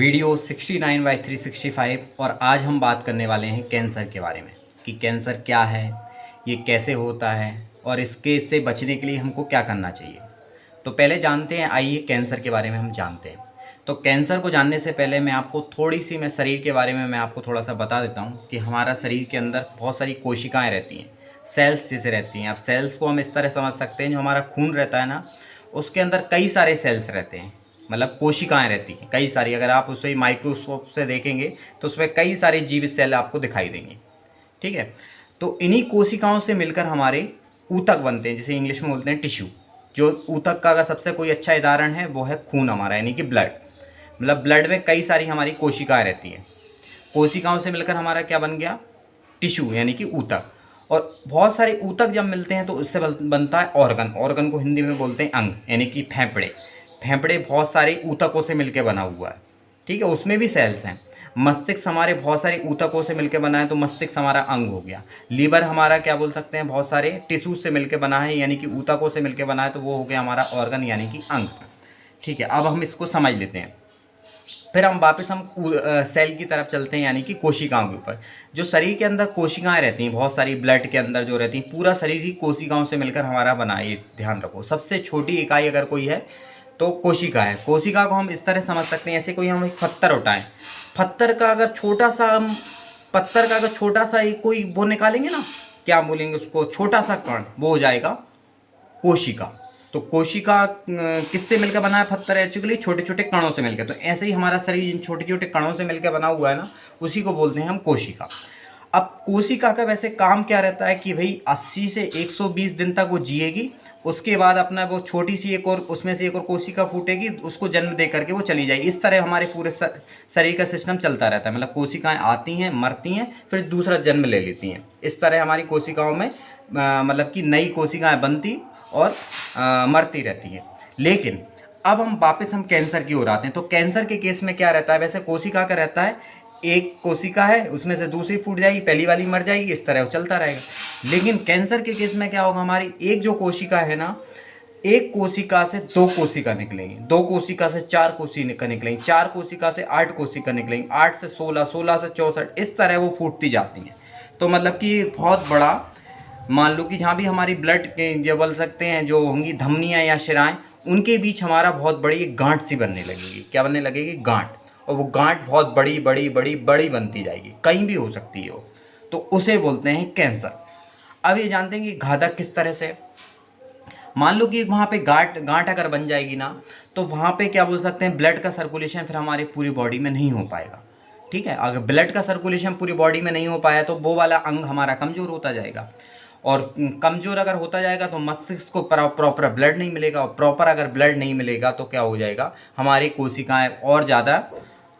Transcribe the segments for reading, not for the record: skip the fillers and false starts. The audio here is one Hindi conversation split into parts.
वीडियो 69/365 और आज हम बात करने वाले हैं कैंसर के बारे में कि कैंसर क्या है, ये कैसे होता है और इसके से बचने के लिए हमको क्या करना चाहिए। तो पहले जानते हैं, आइए कैंसर के बारे में हम जानते हैं। तो कैंसर को जानने से पहले मैं आपको थोड़ी सी मैं शरीर के बारे में मैं आपको थोड़ा सा बता देता हूँ कि हमारा शरीर के अंदर बहुत सारी कोशिकाएँ रहती हैं, सेल्स जैसे रहती हैं। अब सेल्स को हम इस तरह समझ सकते हैं, जो हमारा खून रहता है ना, उसके अंदर कई सारे सेल्स रहते हैं, मतलब कोशिकाएं रहती हैं कई सारी। अगर आप उसे माइक्रोस्कोप से देखेंगे तो उसमें कई सारे जीवित सेल आपको दिखाई देंगे। ठीक है, तो इन्हीं कोशिकाओं से मिलकर हमारे ऊतक बनते हैं, जिसे इंग्लिश में बोलते हैं टिश्यू। जो ऊतक का अगर सबसे कोई अच्छा उदाहरण है वो है खून हमारा, यानी कि ब्लड। मतलब ब्लड में कई सारी हमारी कोशिकाएं रहती हैं। कोशिकाओं से मिलकर हमारा क्या बन गया? टिश्यू, यानी कि ऊतक। और बहुत सारे ऊतक जब मिलते हैं तो उससे बनता है ऑर्गन। ऑर्गन को हिंदी में बोलते हैं अंग, यानी कि फेफड़े। फेफड़े बहुत सारे ऊतकों से मिलकर बना हुआ है। ठीक है, उसमें भी सेल्स हैं। मस्तिष्क हमारे बहुत सारे ऊतकों से मिलकर बना है, तो मस्तिष्क हमारा अंग हो गया। लीवर हमारा क्या बोल सकते हैं, बहुत सारे टिश्यू से मिलकर बना है, यानी कि ऊतकों से मिलकर बना है, तो वो हो गया हमारा ऑर्गन, यानी कि अंग। ठीक है, अब हम इसको समझ लेते हैं। फिर हम वापस सेल की तरफ चलते हैं, यानी कि कोशिकाओं के ऊपर। जो शरीर के अंदर कोशिकाएं रहती हैं बहुत सारी, ब्लड के अंदर जो रहती हैं, पूरा शरीर ही कोशिकाओं से मिलकर हमारा बना है। ये ध्यान रखो, सबसे छोटी इकाई अगर कोई है तो कोशिका है। कोशिका को हम इस तरह समझ सकते हैं, ऐसे कोई हम एक पत्थर उठाएं, पत्थर का अगर छोटा सा हम पत्थर का अगर छोटा सा एक कोई वो निकालेंगे ना, क्या बोलेंगे उसको, छोटा सा कण, वो हो जाएगा कोशिका। तो कोशिका किससे मिलकर बना है? पत्थर एक्चुअली छोटे छोटे कणों से मिलकर। तो ऐसे ही हमारा शरीर इन छोटे छोटे कणों से मिलकर बना हुआ है ना, उसी को बोलते हैं हम कोशिका। अब कोशिका का वैसे काम क्या रहता है कि भाई 80 से 120 दिन तक वो जिएगी, उसके बाद अपना वो छोटी सी एक और उसमें से एक और कोशिका फूटेगी, उसको जन्म दे करके वो चली जाएगी। इस तरह हमारे पूरे शरीर का सिस्टम चलता रहता है। मतलब कोशिकाएं आती हैं, मरती हैं, फिर दूसरा जन्म ले लेती हैं। इस तरह हमारी कोशिकाओं में मतलब कि नई कोशिकाएं बनती और मरती रहती हैं। लेकिन अब हम वापस कैंसर की ओर आते हैं। तो कैंसर के केस में क्या रहता है? वैसे कोशिका का रहता है, एक कोशिका है, उसमें से दूसरी फूट जाएगी, पहली वाली मर जाएगी, इस तरह वो चलता रहेगा। लेकिन कैंसर के केस में क्या होगा? हमारी एक जो कोशिका है ना, एक कोशिका से दो कोशिका निकलेंगी, दो कोशिका से चार कोशिका निकलेंगी, चार कोशिका से आठ कोशिका निकलेंगी, 8 से 16, 16 से 64, इस तरह वो फूटती जाती हैं। तो मतलब कि बहुत बड़ा, मान लो कि जहाँ भी हमारी ब्लड के जो बोल सकते हैं जो होंगी धमनियाँ या शिराएँ, उनके बीच हमारा बहुत बड़ी एक गांठ सी बनने लगेगी। क्या बनने लगेगी? गांठ। और वो गांठ बहुत बड़ी बड़ी बड़ी बड़ी बनती जाएगी, कहीं भी हो सकती है वो। तो उसे बोलते हैं कैंसर। अब ये जानते हैं कि घातक किस तरह से। मान लो कि वहाँ पे गांठ गांठ अगर बन जाएगी ना, तो वहाँ पे क्या बोल सकते हैं, ब्लड का सर्कुलेशन फिर हमारी पूरी बॉडी में नहीं हो पाएगा। ठीक है, अगर ब्लड का सर्कुलेशन पूरी बॉडी में नहीं हो पाया तो वो वाला अंग हमारा कमज़ोर होता जाएगा। और कमज़ोर अगर होता जाएगा तो मस्तिष्क को प्रॉपर ब्लड नहीं मिलेगा, और प्रॉपर अगर ब्लड नहीं मिलेगा तो क्या हो जाएगा, हमारी कोशिकाएं और ज़्यादा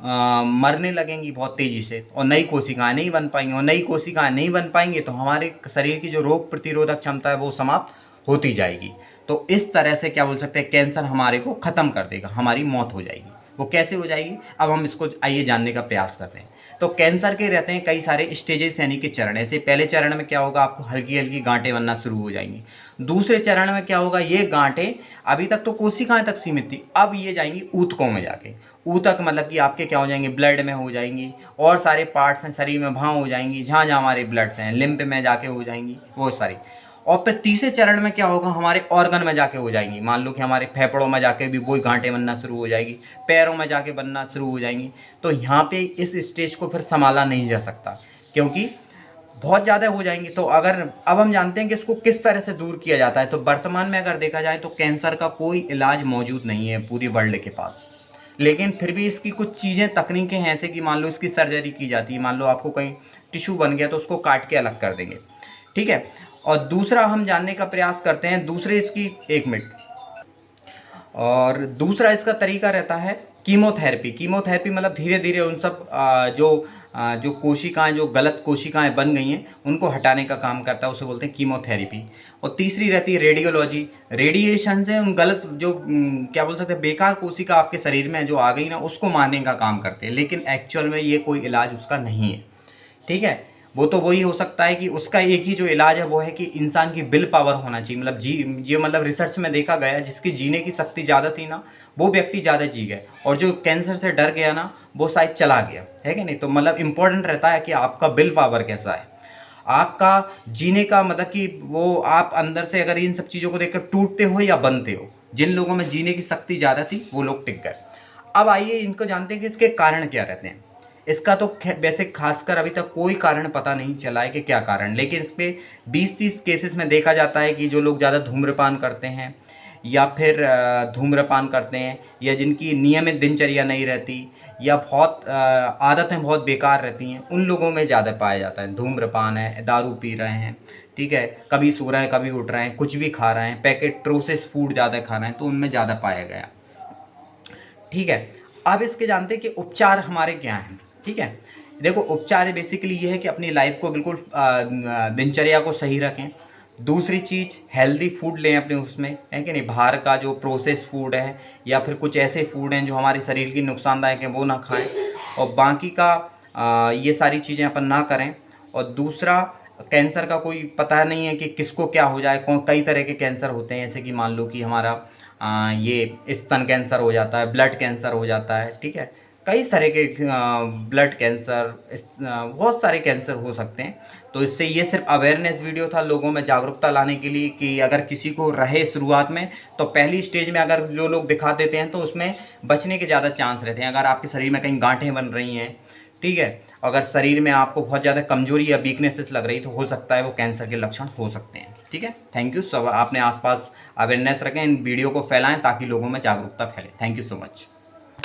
मरने लगेंगी बहुत तेज़ी से, और नई कोशिकाएं नहीं बन पाएंगी। और नई कोशिकाएं नहीं बन पाएंगी तो हमारे शरीर की जो रोग प्रतिरोधक क्षमता है वो समाप्त होती जाएगी। तो इस तरह से क्या बोल सकते हैं, कैंसर हमारे को ख़त्म कर देगा, हमारी मौत हो जाएगी। वो कैसे हो जाएगी, अब हम इसको आइए जानने का प्रयास करते हैं। तो कैंसर के रहते हैं कई सारे स्टेजेस, यानी कि चरण। ऐसे पहले चरण में क्या होगा, आपको हल्की हल्की गांठें बनना शुरू हो जाएंगी। दूसरे चरण में क्या होगा, ये गांठें अभी तक तो कोशिकाएं तक सीमित थी, अब ये जाएंगी ऊतकों में जाके। ऊतक मतलब कि आपके क्या हो जाएंगे, ब्लड में हो जाएंगी, और सारे पार्ट्स हैं शरीर में वहाँ हो जाएंगी, जहाँ जहाँ हमारे ब्लड्स हैं, लिम्फ में जाके हो जाएंगी वो सारी। और फिर तीसरे चरण में क्या होगा, हमारे ऑर्गन में जाके हो जाएंगी। मान लो कि हमारे फेफड़ों में जाके भी वही गांठें बनना शुरू हो जाएगी, पैरों में जाके बनना शुरू हो जाएंगी। तो यहाँ पे इस स्टेज को फिर संभाला नहीं जा सकता, क्योंकि बहुत ज़्यादा हो जाएंगी। तो अगर अब हम जानते हैं कि इसको किस तरह से दूर किया जाता है। तो वर्तमान में अगर देखा जाए तो कैंसर का कोई इलाज मौजूद नहीं है पूरी वर्ल्ड के पास। लेकिन फिर भी इसकी कुछ चीज़ें, तकनीकें हैं, ऐसे कि मान लो इसकी सर्जरी की जाती है। मान लो आपको कहीं टिश्यू बन गया तो उसको काट के अलग कर देंगे। ठीक है, और दूसरा हम जानने का प्रयास करते हैं, दूसरे इसकी, एक मिनट, और दूसरा इसका तरीका रहता है कीमोथेरेपी। कीमोथेरेपी मतलब धीरे धीरे उन सब जो कोशिकाएं, जो गलत कोशिकाएं बन गई हैं, उनको हटाने का काम करता है, उसे बोलते हैं कीमोथेरेपी। और तीसरी रहती है रेडियोलॉजी। रेडिएशन से उन गलत जो क्या बोल सकते हैं, बेकार कोशिका आपके शरीर में जो आ गई ना, उसको मारने का काम करते हैं। लेकिन एक्चुअल में ये कोई इलाज उसका नहीं है। ठीक है, वो तो वही हो सकता है कि उसका एक ही जो इलाज है वो है कि इंसान की विल पावर होना चाहिए, मतलब ये मतलब रिसर्च में देखा गया जिसकी जीने की शक्ति ज़्यादा थी ना वो व्यक्ति ज़्यादा जी गए, और जो कैंसर से डर गया ना वो शायद चला गया, है कि नहीं। तो मतलब इम्पोर्टेंट रहता है कि आपका विल पावर कैसा है, आपका जीने का मतलब कि वो आप अंदर से अगर इन सब चीज़ों को देखकर टूटते हो या बनते हो। जिन लोगों में जीने की शक्ति ज़्यादा थी वो लोग टिक गए। अब आइए इनको जानते हैं कि इसके कारण क्या रहते हैं। इसका तो वैसे खासकर अभी तक कोई कारण पता नहीं चला है कि क्या कारण, लेकिन इस पे 20-30 केसेस में देखा जाता है कि जो लोग ज़्यादा धूम्रपान करते हैं या फिर धूम्रपान करते हैं या जिनकी नियमित दिनचर्या नहीं रहती या बहुत आदतें बहुत बेकार रहती हैं, उन लोगों में ज़्यादा पाया जाता है। धूम्रपान है, दारू पी रहे हैं, ठीक है, कभी सो रहे हैं कभी उठ रहे हैं, कुछ भी खा रहे हैं, पैकेट प्रोसेस फूड ज़्यादा खा रहे हैं, तो उनमें ज़्यादा पाया गया। ठीक है, अब इसके जानते हैं कि उपचार हमारे क्या हैं। ठीक है, देखो उपचार बेसिकली ये है कि अपनी लाइफ को बिल्कुल दिनचर्या को सही रखें। दूसरी चीज़ हेल्दी फूड लें अपने उसमें, है कि नहीं, बाहर का जो प्रोसेस फूड है या फिर कुछ ऐसे फूड हैं जो हमारे शरीर की नुकसानदायक हैं वो ना खाएं, और बाकी का ये सारी चीज़ें अपन ना करें। और दूसरा, कैंसर का कोई पता नहीं है कि किसको क्या हो जाए, कई तरह के कैंसर होते हैं, जैसे कि मान लो कि हमारा ये स्तन कैंसर हो जाता है, ब्लड कैंसर हो जाता है, ठीक है, कई तरह के ब्लड कैंसर, बहुत सारे कैंसर हो सकते हैं। तो इससे ये सिर्फ अवेयरनेस वीडियो था लोगों में जागरूकता लाने के लिए कि अगर किसी को रहे शुरुआत में तो पहली स्टेज में अगर जो लोग दिखा देते हैं तो उसमें बचने के ज़्यादा चांस रहते हैं। अगर आपके शरीर में कहीं गांठें बन रही हैं, ठीक है, अगर शरीर में आपको बहुत ज़्यादा कमजोरी या वीकनेसेस लग रही तो हो सकता है वो कैंसर के लक्षण हो सकते हैं। ठीक है, थैंक यू। सब अपने आसपास अवेयरनेस रखें, इन वीडियो को फैलाएं ताकि लोगों में जागरूकता फैले। Thank you so much.